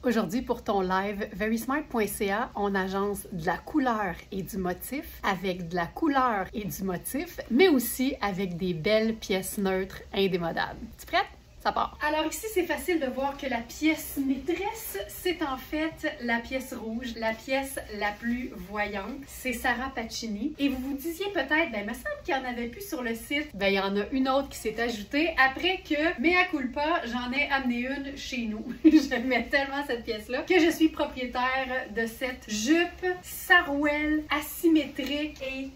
Aujourd'hui, pour ton live, verysmart.ca, on agence de la couleur et du motif, avec de la couleur et du motif, mais aussi avec des belles pièces neutres indémodables. Tu prête? Ça part. Alors ici, c'est facile de voir que la pièce maîtresse, c'est en fait la pièce rouge, la pièce la plus voyante. C'est Sarah Pacini. Et vous vous disiez peut-être, ben, il me semble qu'il n'y en avait plus sur le site. Ben, il y en a une autre qui s'est ajoutée après que, mea culpa, j'en ai amené une chez nous. J'aimais tellement cette pièce-là que je suis propriétaire de cette jupe sarouel asymétrique et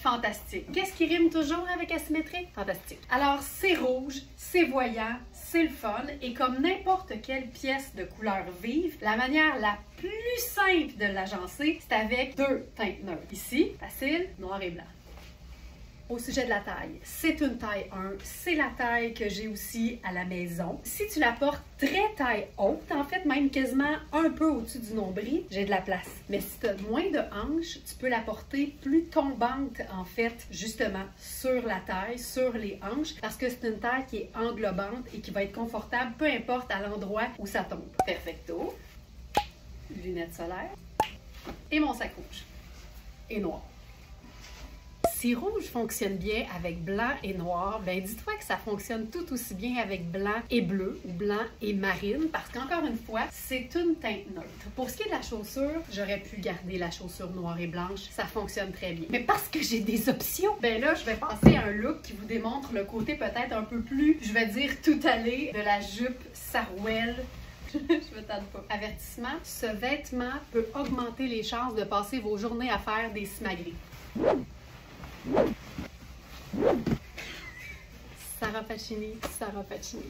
fantastique. Qu'est-ce qui rime toujours avec asymétrique? Fantastique. Alors, c'est rouge, c'est voyant, c'est le fun, et comme n'importe quelle pièce de couleur vive, la manière la plus simple de l'agencer, c'est avec deux teintes neutres. Ici, facile, noir et blanc. Au sujet de la taille, c'est une taille 1, c'est la taille que j'ai aussi à la maison. Si tu la portes très taille haute, en fait même quasiment un peu au-dessus du nombril, j'ai de la place. Mais si tu as moins de hanches, tu peux la porter plus tombante en fait, justement sur la taille, sur les hanches, parce que c'est une taille qui est englobante et qui va être confortable, peu importe à l'endroit où ça tombe. Perfecto, lunettes solaires et mon sac rouge et noir. Si rouge fonctionne bien avec blanc et noir, ben dis-toi que ça fonctionne tout aussi bien avec blanc et bleu ou blanc et marine, parce qu'encore une fois, c'est une teinte neutre. Pour ce qui est de la chaussure, j'aurais pu garder la chaussure noire et blanche, ça fonctionne très bien. Mais parce que j'ai des options, ben là, je vais passer à un look qui vous démontre le côté peut-être un peu plus, je vais dire, tout allé de la jupe sarouel. Je me tente pas. Avertissement, ce vêtement peut augmenter les chances de passer vos journées à faire des simagrées. Sarah Pacini, Sarah Pacini.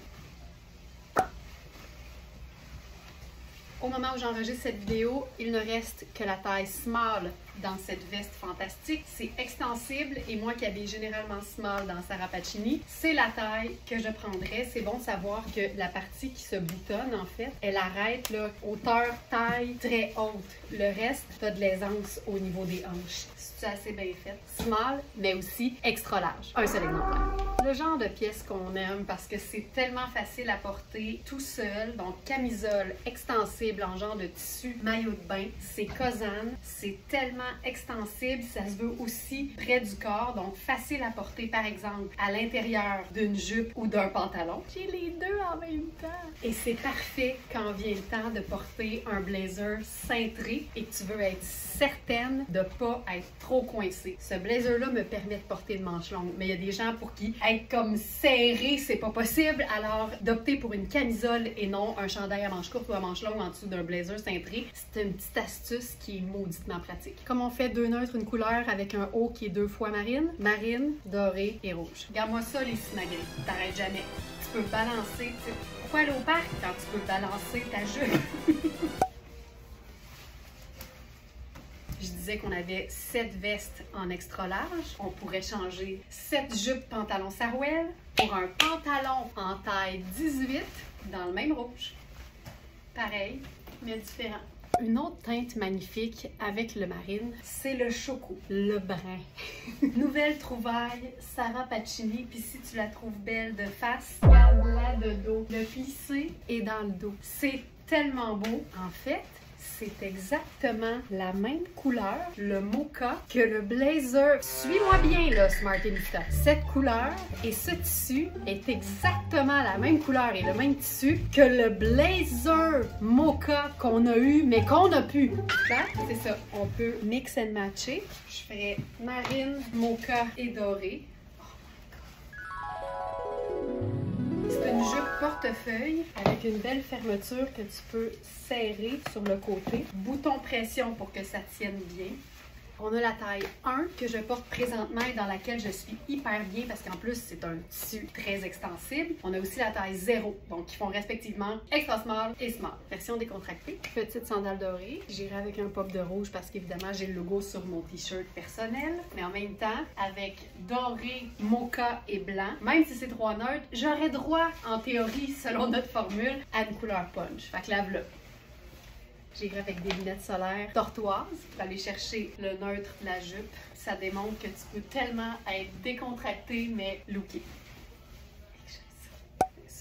Au moment où j'enregistre cette vidéo, il ne reste que la taille small dans cette veste fantastique. C'est extensible et moi qui habille généralement small dans Sarah Pacini, c'est la taille que je prendrais. C'est bon de savoir que la partie qui se boutonne, en fait, elle arrête là, hauteur, taille très haute. Le reste, tu as de l'aisance au niveau des hanches. C'est assez bien fait. Small, mais aussi extra large. Un seul exemplaire. Le genre de pièce qu'on aime parce que c'est tellement facile à porter tout seul. Donc, camisole extensible en genre de tissu maillot de bain. C'est Cosane. C'est tellement extensible. Ça se veut aussi près du corps. Donc, facile à porter, par exemple, à l'intérieur d'une jupe ou d'un pantalon. J'ai les deux en même temps. Et c'est parfait quand vient le temps de porter un blazer cintré et que tu veux être certaine de ne pas être trop coincée. Ce blazer-là me permet de porter une manche longue, mais il y a des gens pour qui être comme serré, c'est pas possible, alors d'opter pour une camisole et non un chandail à manches courtes ou à manches longues en dessous d'un blazer cintré, c'est une petite astuce qui est mauditement pratique. Comme on fait deux neutres, une couleur avec un haut qui est 2 fois marine, marine, doré et rouge. Regarde-moi ça les simagrées, t'arrêtes jamais. Tu peux balancer, pourquoi aller au parc quand tu peux balancer ta jupe? Je disais qu'on avait 7 vestes en extra large. On pourrait changer 7 jupes pantalon sarouel pour un pantalon en taille 18 dans le même rouge. Pareil, mais différent. Une autre teinte magnifique avec le marine, c'est le choco, le brun. Nouvelle trouvaille, Sarah Pacini. Puis si tu la trouves belle de face, regarde-la de dos, de plissé et dans le dos. C'est tellement beau. En fait, c'est exactement la même couleur, le mocha, que le blazer. Suis-moi bien là, Smartinista. Cette couleur et ce tissu est exactement la même couleur et le même tissu que le blazer mocha qu'on a eu, mais qu'on a pu. C'est ça. On peut mix and matcher. Je ferai marine, mocha et doré. C'est une jupe portefeuille avec une belle fermeture que tu peux serrer sur le côté. Bouton pression pour que ça tienne bien. On a la taille 1 que je porte présentement et dans laquelle je suis hyper bien parce qu'en plus, c'est un tissu très extensible. On a aussi la taille 0, donc qui font respectivement extra small et small. Version décontractée. Petite sandale dorée. J'irai avec un pop de rouge parce qu'évidemment, j'ai le logo sur mon t-shirt personnel. Mais en même temps, avec doré, mocha et blanc, même si c'est 3 neutres, j'aurais droit, en théorie, selon notre formule, à une couleur punch. Fait que lave-le. J'irai avec des lunettes solaires tortoises pour aller chercher le neutre de la jupe. Ça démontre que tu peux tellement être décontracté mais looké.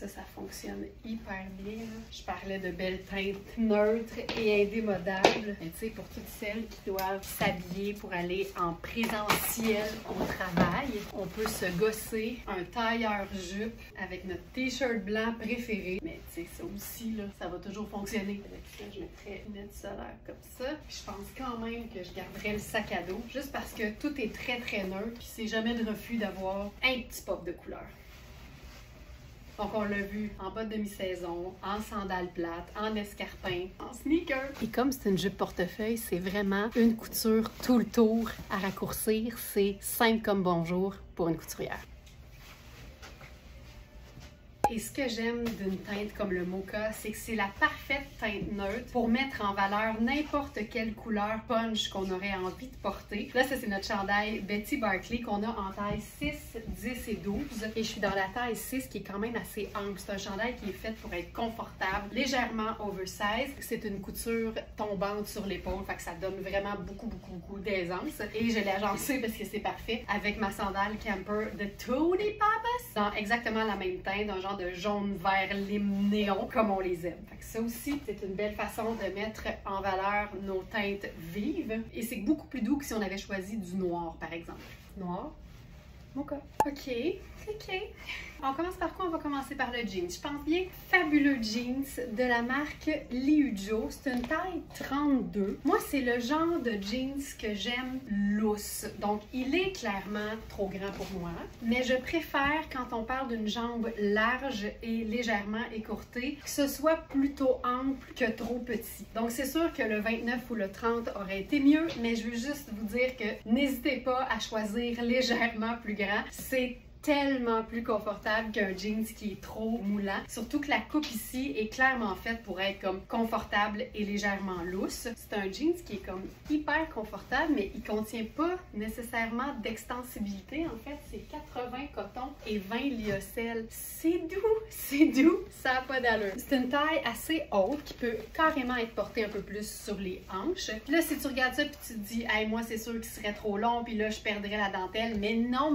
Ça fonctionne hyper bien. Là. Je parlais de belles teintes neutres et indémodables. Tu sais, pour toutes celles qui doivent s'habiller pour aller en présentiel au travail, on peut se gosser un tailleur-jupe avec notre t-shirt blanc préféré. Mais tu sais, ça aussi, là, ça va toujours fonctionner. Avec ça, je mettrais une lunettes solaires comme ça. Puis je pense quand même que je garderais le sac à dos, juste parce que tout est très très neutre. Puis c'est jamais de refus d'avoir un petit pop de couleur. Donc, on l'a vu en bas de demi-saison, en sandales plates, en escarpins, en sneakers. Et comme c'est une jupe portefeuille, c'est vraiment une couture tout le tour à raccourcir. C'est simple comme bonjour pour une couturière. Et ce que j'aime d'une teinte comme le mocha, c'est que c'est la parfaite teinte neutre pour mettre en valeur n'importe quelle couleur punch qu'on aurait envie de porter. Là, ça, c'est notre chandail Betty Barclay qu'on a en taille 6, 10 et 12. Et je suis dans la taille 6 qui est quand même assez ample. C'est un chandail qui est fait pour être confortable, légèrement oversize. C'est une couture tombante sur l'épaule, fait que ça donne vraiment beaucoup d'aisance. Et je l'ai agencé parce que c'est parfait avec ma sandale camper de Tony Papas dans exactement la même teinte, un genre de jaune, vert, lime, néon, comme on les aime. Fait que ça aussi, c'est une belle façon de mettre en valeur nos teintes vives. Et c'est beaucoup plus doux que si on avait choisi du noir, par exemple. Noir, mocha. OK. On commence par quoi? On va commencer par le jean. Je pense bien fabuleux jeans de la marque Liujo. C'est une taille 32. Moi, c'est le genre de jeans que j'aime lousse. Donc, il est clairement trop grand pour moi. Mais je préfère, quand on parle d'une jambe large et légèrement écourtée, que ce soit plutôt ample que trop petit. Donc, c'est sûr que le 29 ou le 30 aurait été mieux, mais je veux juste vous dire que n'hésitez pas à choisir légèrement plus grand. C'est tellement plus confortable qu'un jeans qui est trop moulant. Surtout que la coupe ici est clairement faite pour être comme confortable et légèrement lousse. C'est un jeans qui est comme hyper confortable, mais il contient pas nécessairement d'extensibilité. En fait, c'est 80 coton et 20 lyocell. C'est doux, ça n'a pas d'allure. C'est une taille assez haute qui peut carrément être portée un peu plus sur les hanches. Puis là, si tu regardes ça puis tu te dis, hey, moi, c'est sûr qu'il serait trop long, puis là, je perdrais la dentelle. Mais non!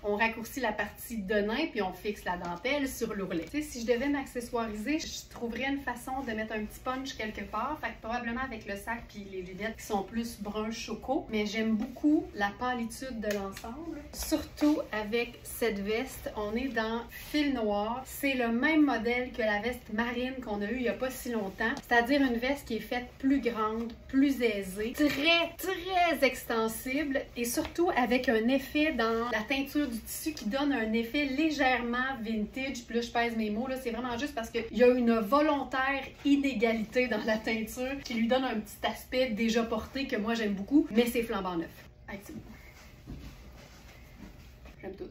On raccourcit la partie de nain puis on fixe la dentelle sur l'ourlet. Tu sais, si je devais m'accessoiriser, je trouverais une façon de mettre un petit punch quelque part. Fait que probablement avec le sac puis les lunettes qui sont plus brun choco. Mais j'aime beaucoup la pâlitude de l'ensemble. Surtout avec cette veste, on est dans fil noir. C'est le même modèle que la veste marine qu'on a eue il n'y a pas si longtemps. C'est-à-dire une veste qui est faite plus grande, plus aisée, très extensible et surtout avec un effet dans la teinture du tissu qui donne un effet légèrement vintage. Puis là, je pèse mes mots, là, c'est vraiment juste parce qu'il y a une volontaire inégalité dans la teinture qui lui donne un petit aspect déjà porté que moi j'aime beaucoup, mais c'est flambant neuf. Hey, c'est beau. J'aime tout.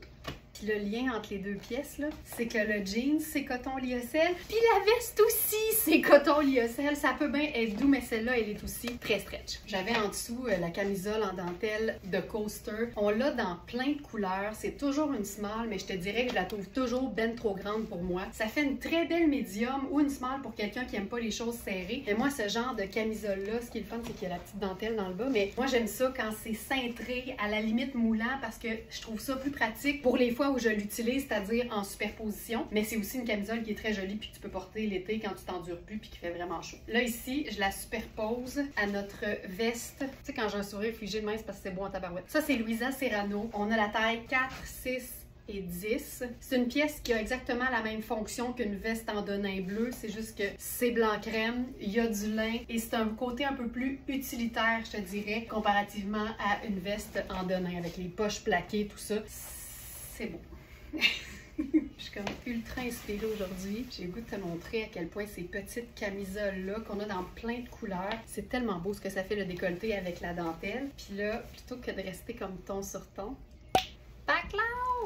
Puis le lien entre les deux pièces, là, c'est que le jeans, c'est coton lyocell. Puis la veste aussi, c'est coton lyocell. Ça peut bien être doux, mais celle-là, elle est aussi très stretch. J'avais en dessous la camisole en dentelle de Coaster. On l'a dans plein de couleurs. C'est toujours une small, mais je te dirais que je la trouve toujours ben trop grande pour moi. Ça fait une très belle médium ou une small pour quelqu'un qui aime pas les choses serrées. Et moi, ce genre de camisole-là, ce qui est le fun, c'est qu'il y a la petite dentelle dans le bas. Mais moi, j'aime ça quand c'est cintré, à la limite moulant, parce que je trouve ça plus pratique pour les fois où je l'utilise, c'est-à-dire en superposition, mais c'est aussi une camisole qui est très jolie puis que tu peux porter l'été quand tu t'endures plus puis qu'il fait vraiment chaud. Là ici, je la superpose à notre veste. Tu sais, quand j'ai un sourire figé de main, c'est parce que c'est beau en tabarouette. Ça, c'est Louisa Serrano. On a la taille 4, 6 et 10. C'est une pièce qui a exactement la même fonction qu'une veste en denim bleu, c'est juste que c'est blanc crème, il y a du lin et c'est un côté un peu plus utilitaire, je te dirais, comparativement à une veste en denim avec les poches plaquées, tout ça. C'est beau. Je suis comme ultra inspirée aujourd'hui. J'ai le goût de te montrer à quel point ces petites camisoles-là qu'on a dans plein de couleurs, c'est tellement beau ce que ça fait le décolleté avec la dentelle. Puis là, plutôt que de rester comme ton sur ton, backlash!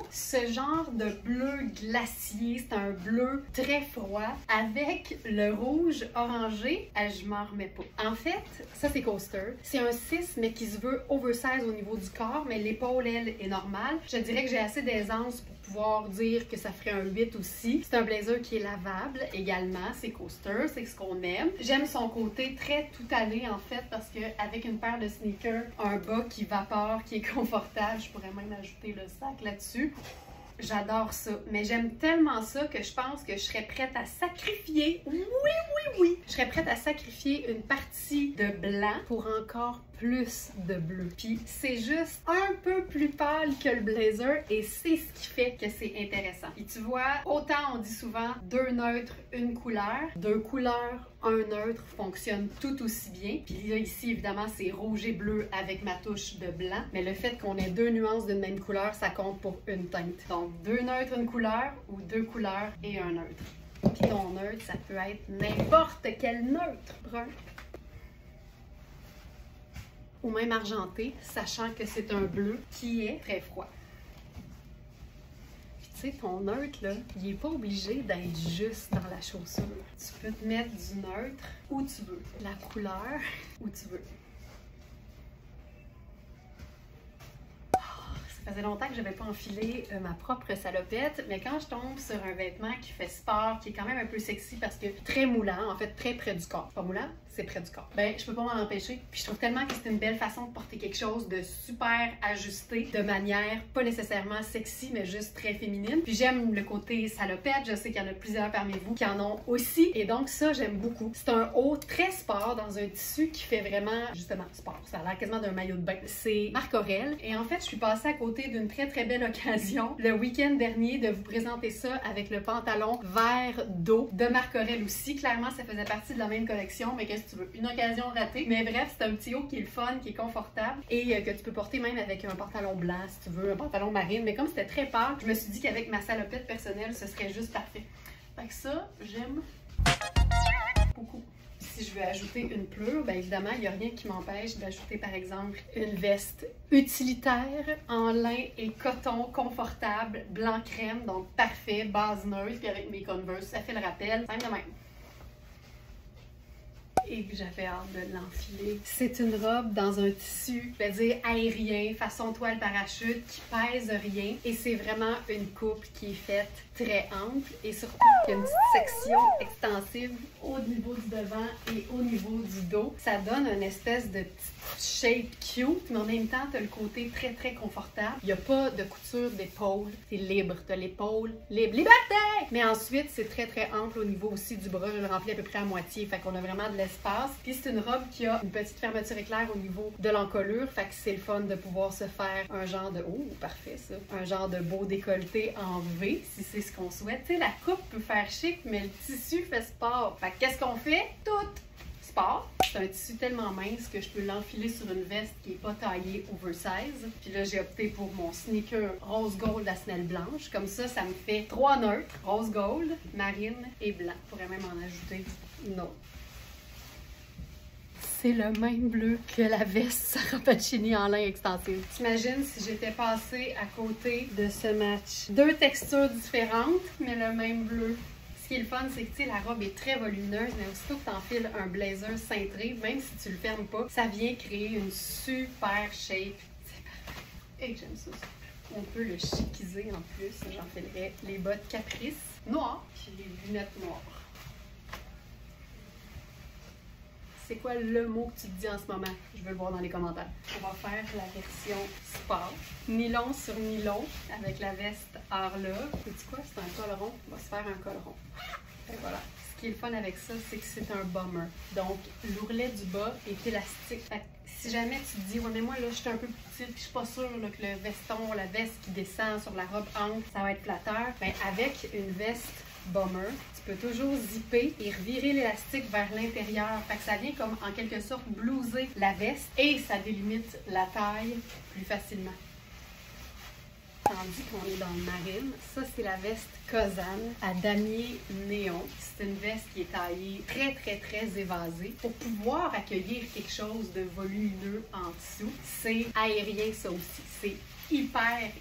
Ce genre de bleu glacier, c'est un bleu très froid avec le rouge orangé, je m'en remets pas. En fait, ça c'est Coaster. C'est un 6 mais qui se veut oversize au niveau du corps, mais l'épaule, elle, est normale. Je dirais que j'ai assez d'aisance pour pouvoir dire que ça ferait un 8 aussi. C'est un blazer qui est lavable également, c'est Coaster, c'est ce qu'on aime. J'aime son côté très tout allé en fait parce qu'avec une paire de sneakers, un bas qui vapore, qui est confortable, je pourrais même ajouter le sac là-dessus. J'adore ça, mais j'aime tellement ça que je pense que je serais prête à sacrifier, oui, je serais prête à sacrifier une partie de blanc pour encore plus de bleu. Puis c'est juste un peu plus pâle que le blazer et c'est ce qui fait que c'est intéressant. Et tu vois, autant on dit souvent deux neutres, une couleur, deux couleurs, un neutre fonctionne tout aussi bien. Puis là, ici, évidemment, c'est rouge et bleu avec ma touche de blanc. Mais le fait qu'on ait deux nuances d'une même couleur, ça compte pour une teinte. Donc, deux neutres, une couleur ou deux couleurs et un neutre. Puis ton neutre, ça peut être n'importe quel neutre. Brun. Ou même argenté, sachant que c'est un bleu qui est très froid. Puis tu sais, ton neutre, là, il n'est pas obligé d'être juste dans la chaussure. Tu peux te mettre du neutre où tu veux, la couleur où tu veux. Ça faisait longtemps que je n'avais pas enfilé ma propre salopette, mais quand je tombe sur un vêtement qui fait sport, qui est quand même un peu sexy parce que très moulant, en fait très près du corps. Pas moulant, c'est près du corps. Ben, je peux pas m'en empêcher. Puis je trouve tellement que c'est une belle façon de porter quelque chose de super ajusté, de manière pas nécessairement sexy, mais juste très féminine. Puis j'aime le côté salopette, je sais qu'il y en a plusieurs parmi vous qui en ont aussi, et donc ça, j'aime beaucoup. C'est un haut très sport dans un tissu qui fait vraiment, justement, sport. Ça a l'air quasiment d'un maillot de bain. C'est Marc Aurèle, et en fait, je suis passée à côté d'une très très belle occasion le week-end dernier de vous présenter ça avec le pantalon vert d'eau de Marc Aurèle aussi. Clairement, ça faisait partie de la même collection, mais qu'est-ce que tu veux? Une occasion ratée. Mais bref, c'est un petit haut qui est le fun, qui est confortable et que tu peux porter même avec un pantalon blanc si tu veux, un pantalon marine. Mais comme c'était très pâle, je me suis dit qu'avec ma salopette personnelle, ce serait juste parfait. Fait que ça, j'aime beaucoup. Si je veux ajouter une pleure, bien évidemment, il n'y a rien qui m'empêche d'ajouter par exemple une veste utilitaire en lin et coton confortable, blanc crème, donc parfait, base neutre, puis avec mes Converse, ça fait le rappel, simple de même. Et que j'avais hâte de l'enfiler. C'est une robe dans un tissu, je vais dire aérien, façon toile parachute, qui pèse rien. Et c'est vraiment une coupe qui est faite très ample et surtout il y a une petite section extensive au niveau du devant et au niveau du dos. Ça donne une espèce de petite shape cute, mais en même temps, tu as le côté très très confortable. Il n'y a pas de couture d'épaule, c'est libre. Tu as l'épaule libre. Liberté! Mais ensuite, c'est très très ample au niveau aussi du bras. Je le remplis à peu près à moitié, fait qu'on a vraiment de l'espace. Puis c'est une robe qui a une petite fermeture éclair au niveau de l'encolure, fait que c'est le fun de pouvoir se faire un genre de... Oh, parfait ça! Un genre de beau décolleté en V, si c'est ce qu'on souhaite. Tu sais, la coupe peut faire chic, mais le tissu fait sport. Fait que qu'est-ce qu'on fait? Tout! Sport. C'est un tissu tellement mince que je peux l'enfiler sur une veste qui n'est pas taillée oversize. Puis là, j'ai opté pour mon sneaker rose gold à semelle blanche. Comme ça, ça me fait 3 neutres, rose gold, marine et blanc. Je pourrais même en ajouter une autre. C'est le même bleu que la veste Sarah Pacini en lin extensif. T'imagines si j'étais passée à côté de ce match. Deux textures différentes, mais le même bleu. Ce qui est le fun, c'est que la robe est très volumineuse, mais aussitôt que tu enfiles un blazer cintré, même si tu le fermes pas, ça vient créer une super shape. C'est parfait. Et j'aime ça. On peut le chiquiser en plus. J'enfilerais les bottes Caprice noires, puis les lunettes noires. C'est quoi le mot que tu te dis en ce moment? Je veux le voir dans les commentaires. On va faire la version sport. Nylon sur nylon avec la veste Arla. Sais-tu quoi? C'est un col rond. On va se faire un col rond. Et voilà. Ce qui est le fun avec ça, c'est que c'est un bomber. Donc, l'ourlet du bas est élastique. Fait que si jamais tu te dis, ouais, mais moi, là, je suis un peu plus petite, puis je suis pas sûre là, que le veston, la veste qui descend sur la robe angle, ça va être flatteur. Bien, avec une veste bomber, tu peux toujours zipper et revirer l'élastique vers l'intérieur. Fait que ça vient comme en quelque sorte blouser la veste et ça délimite la taille plus facilement. Tandis qu'on est dans le marine, ça c'est la veste Kozan à damier néon. C'est une veste qui est taillée très très très évasée pour pouvoir accueillir quelque chose de volumineux en dessous. C'est aérien ça aussi, c'est hyper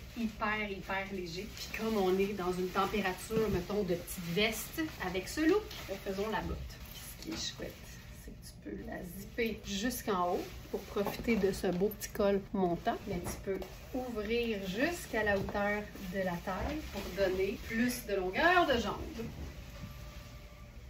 léger. Puis comme on est dans une température, mettons, de petite veste, avec ce look, faisons la botte. Puis ce qui est chouette, c'est que tu peux la zipper jusqu'en haut pour profiter de ce beau petit col montant. Mais tu peux ouvrir jusqu'à la hauteur de la taille pour donner plus de longueur de jambe.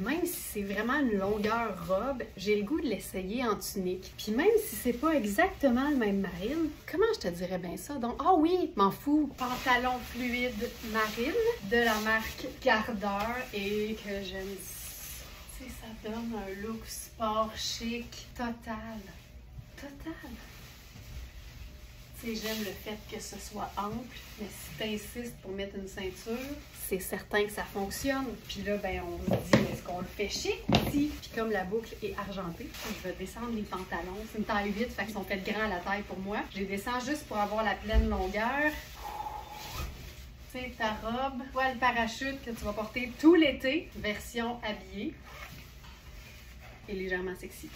Même si c'est vraiment une longueur robe, j'ai le goût de l'essayer en tunique. Puis même si c'est pas exactement le même marine, comment je te dirais bien ça? Donc, ah oui, m'en fous, pantalon fluide marine de la marque Gardeur et que j'aime. Tu sais, ça donne un look sport chic total. Total. Tu sais, j'aime le fait que ce soit ample, mais si tu insistes pour mettre une ceinture, c'est certain que ça fonctionne. Puis là, ben, on se dit, est-ce qu'on le fait chic aussi? Puis comme la boucle est argentée, je vais descendre les pantalons. C'est une taille 8, fait qu'ils sont faits grand à la taille pour moi. Je les descends juste pour avoir la pleine longueur. Tu sais, ta robe, toile parachute que tu vas porter tout l'été, version habillée et légèrement sexy.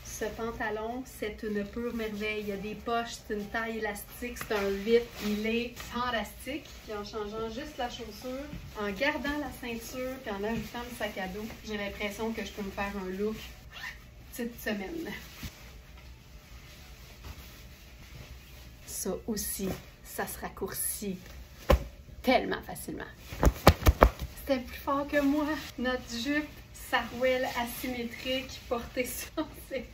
Ce pantalon, c'est une pure merveille. Il y a des poches, c'est une taille élastique, c'est un 8. Il est fantastique. Puis en changeant juste la chaussure, en gardant la ceinture, puis en ajoutant le sac à dos, j'ai l'impression que je peux me faire un look petite semaine. Ça aussi, ça se raccourcit tellement facilement. C'était plus fort que moi. Notre jupe sarouel asymétrique portée sur ses épaules.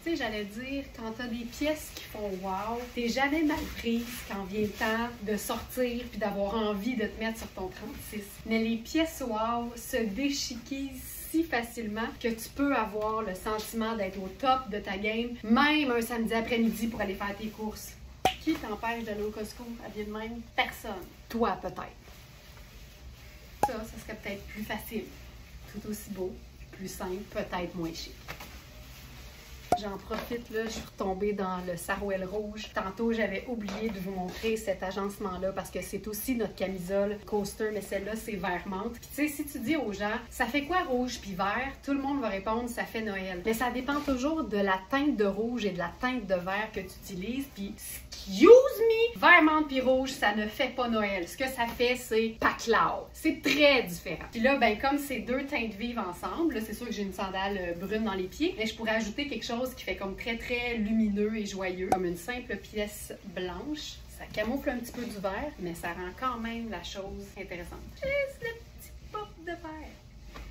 Tu sais, j'allais dire, quand t'as des pièces qui font wow, t'es jamais mal prise quand vient le temps de sortir puis d'avoir envie de te mettre sur ton 36. Mais les pièces wow se déchiquisent si facilement que tu peux avoir le sentiment d'être au top de ta game, même un samedi après-midi pour aller faire tes courses. Qui t'empêche d'aller au Costco habillé de même? Personne. Toi, peut-être. Ça serait peut-être plus facile. Tout aussi beau, plus simple, peut-être moins chic. J'en profite, là, je suis retombée dans le sarouel rouge. Tantôt, j'avais oublié de vous montrer cet agencement-là parce que c'est aussi notre camisole coaster, mais celle-là, c'est vert menthe. Puis tu sais, si tu dis aux gens, ça fait quoi rouge puis vert? Tout le monde va répondre, ça fait Noël. Mais ça dépend toujours de la teinte de rouge et de la teinte de vert que tu utilises. Puis, excuse me, vert menthe puis rouge, ça ne fait pas Noël. Ce que ça fait, c'est paclao. C'est très différent. Puis là, ben comme c'est deux teintes vives ensemble, là, c'est sûr que j'ai une sandale brune dans les pieds, mais je pourrais ajouter quelque chose qui fait comme très lumineux et joyeux, comme une simple pièce blanche. Ça camoufle un petit peu du vert, mais ça rend quand même la chose intéressante. Juste le petit pop de vert.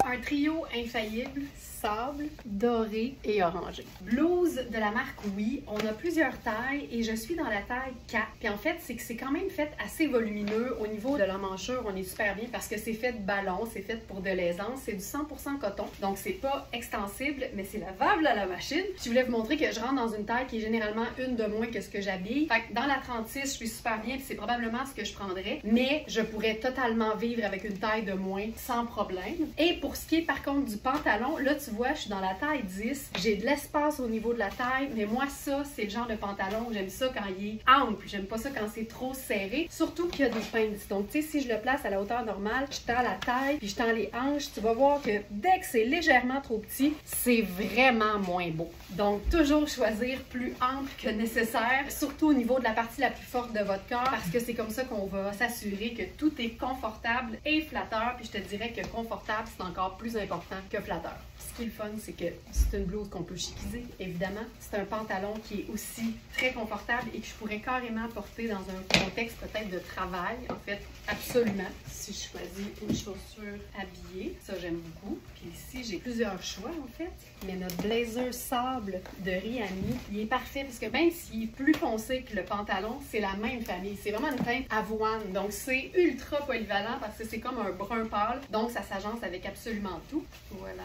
Un trio infaillible, sable, doré et orangé. Blouse de la marque Oui. On a plusieurs tailles et je suis dans la taille 4. Puis en fait, c'est que c'est quand même fait assez volumineux. Au niveau de l'emmanchure, on est super bien parce que c'est fait de ballon, c'est fait pour de l'aisance. C'est du 100% coton. Donc c'est pas extensible, mais c'est lavable à la machine. Je voulais vous montrer que je rentre dans une taille qui est généralement une de moins que ce que j'habille. Fait que dans la 36, je suis super bien puis c'est probablement ce que je prendrais. Mais je pourrais totalement vivre avec une taille de moins sans problème. Et pour ce qui est par contre du pantalon, là tu vois, je suis dans la taille 10. J'ai de l'espace au niveau de la taille, mais moi ça, c'est le genre de pantalon, j'aime ça quand il est ample. J'aime pas ça quand c'est trop serré, surtout qu'il y a des pinces. Donc tu sais, si je le place à la hauteur normale, je tends la taille, puis je tends les hanches, tu vas voir que dès que c'est légèrement trop petit, c'est vraiment moins beau. Donc toujours choisir plus ample que nécessaire, surtout au niveau de la partie la plus forte de votre corps, parce que c'est comme ça qu'on va s'assurer que tout est confortable et flatteur, puis je te dirais que confortable, c'est encore plus important que flatteur. Ce qui est le fun, c'est que c'est une blouse qu'on peut chiquiser, évidemment. C'est un pantalon qui est aussi très confortable et que je pourrais carrément porter dans un contexte peut-être de travail. En fait, absolument, si je choisis une chaussure habillée. Ça, j'aime beaucoup. Puis ici, j'ai plusieurs choix, en fait. Mais notre blazer sable de Rihanna, il est parfait parce que même s'il est plus foncé que le pantalon, c'est la même famille. C'est vraiment une teinte avoine. Donc, c'est ultra polyvalent parce que c'est comme un brun pâle. Donc, ça s'agence avec absolument tout. Voilà.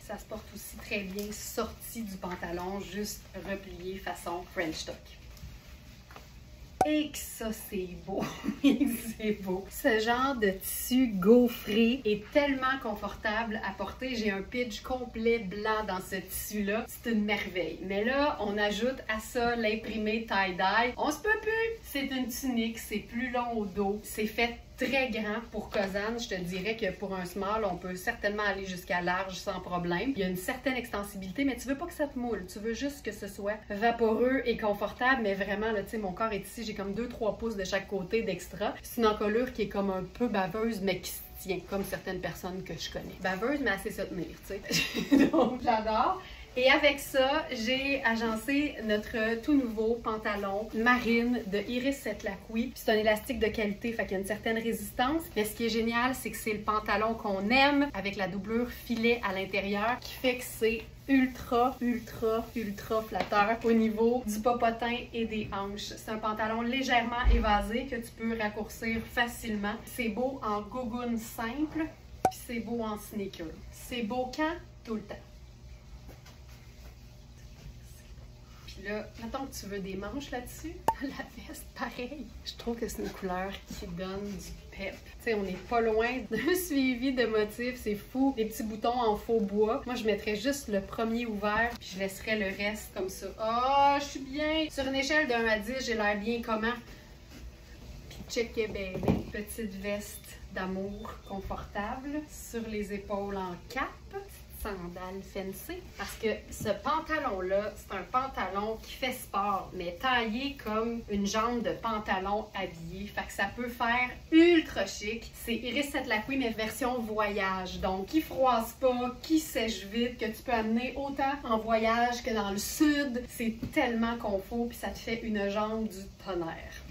Ça se porte aussi très bien sorti du pantalon, juste replié façon French tuck. Et que ça, c'est beau! C'est beau! Ce genre de tissu gaufré est tellement confortable à porter. J'ai un pitch complet blanc dans ce tissu-là. C'est une merveille. Mais là, on ajoute à ça l'imprimé tie-dye. On se peut plus! C'est une tunique, c'est plus long au dos. C'est fait très grand pour Cosane. Je te dirais que pour un small, on peut certainement aller jusqu'à large sans problème. Il y a une certaine extensibilité, mais tu veux pas que ça te moule. Tu veux juste que ce soit vaporeux et confortable, mais vraiment, là, tu sais, mon corps est ici. J'ai comme 2-3 pouces de chaque côté d'extra. C'est une encolure qui est comme un peu baveuse, mais qui se tient, comme certaines personnes que je connais. Baveuse, mais assez se tenir, tu sais. Donc, j'adore. Et avec ça, j'ai agencé notre tout nouveau pantalon marine de Iris Set-Laquie. C'est un élastique de qualité, fait qu'il y a une certaine résistance. Mais ce qui est génial, c'est que c'est le pantalon qu'on aime avec la doublure filet à l'intérieur qui fait que c'est ultra flatteur au niveau du popotin et des hanches. C'est un pantalon légèrement évasé que tu peux raccourcir facilement. C'est beau en gougoune simple, puis c'est beau en sneaker. C'est beau quand? Tout le temps. Puis là, mettons que tu veux des manches là-dessus, la veste, pareil. Je trouve que c'est une couleur qui donne du pep. Tu sais, on n'est pas loin d'un suivi de motifs, c'est fou. Des petits boutons en faux bois. Moi, je mettrais juste le premier ouvert, puis je laisserais le reste comme ça. Oh, je suis bien! Sur une échelle de 1 à 10, j'ai l'air bien comment? Puis check baby. Petite veste d'amour confortable sur les épaules en cape. Sandales fancy, parce que ce pantalon-là, c'est un pantalon qui fait sport, mais taillé comme une jambe de pantalon habillé. Fait que ça peut faire ultra chic. C'est Iris Set-Laquie, mais version voyage. Donc, qui froisse pas, qui sèche vite, que tu peux amener autant en voyage que dans le sud. C'est tellement confort, puis ça te fait une jambe du tonnerre.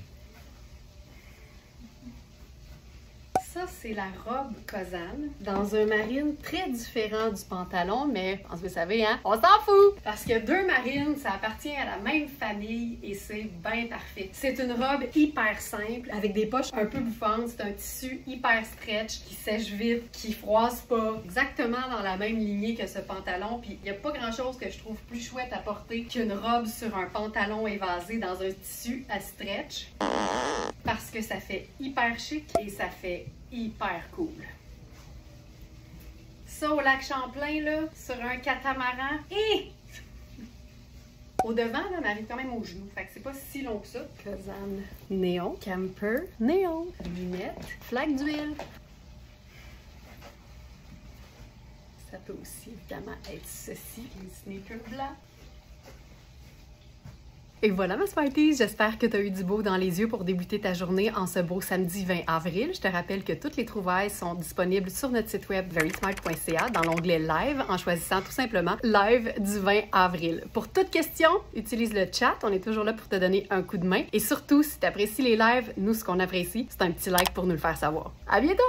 Ça, c'est la robe Kozan, dans un marine très différent du pantalon, mais vous savez, hein, on s'en fout! Parce que deux marines, ça appartient à la même famille et c'est bien parfait. C'est une robe hyper simple, avec des poches un peu bouffantes, c'est un tissu hyper stretch, qui sèche vite, qui froisse pas, exactement dans la même lignée que ce pantalon, puis il n'y a pas grand-chose que je trouve plus chouette à porter qu'une robe sur un pantalon évasé dans un tissu à stretch, parce que ça fait hyper chic et ça fait hyper cool. Ça au lac Champlain, là, sur un catamaran, et au devant, là, on arrive quand même aux genoux. Fait que c'est pas si long que ça. Kozan néon, camper, néon, lunettes, flaque d'huile. Ça peut aussi évidemment être ceci, les sneakers blancs. Et voilà ma Smarties, j'espère que tu as eu du beau dans les yeux pour débuter ta journée en ce beau samedi 20 avril. Je te rappelle que toutes les trouvailles sont disponibles sur notre site web verysmart.ca dans l'onglet Live en choisissant tout simplement Live du 20 avril. Pour toute question, utilise le chat, on est toujours là pour te donner un coup de main. Et surtout, si tu apprécies les lives, nous ce qu'on apprécie, c'est un petit like pour nous le faire savoir. À bientôt!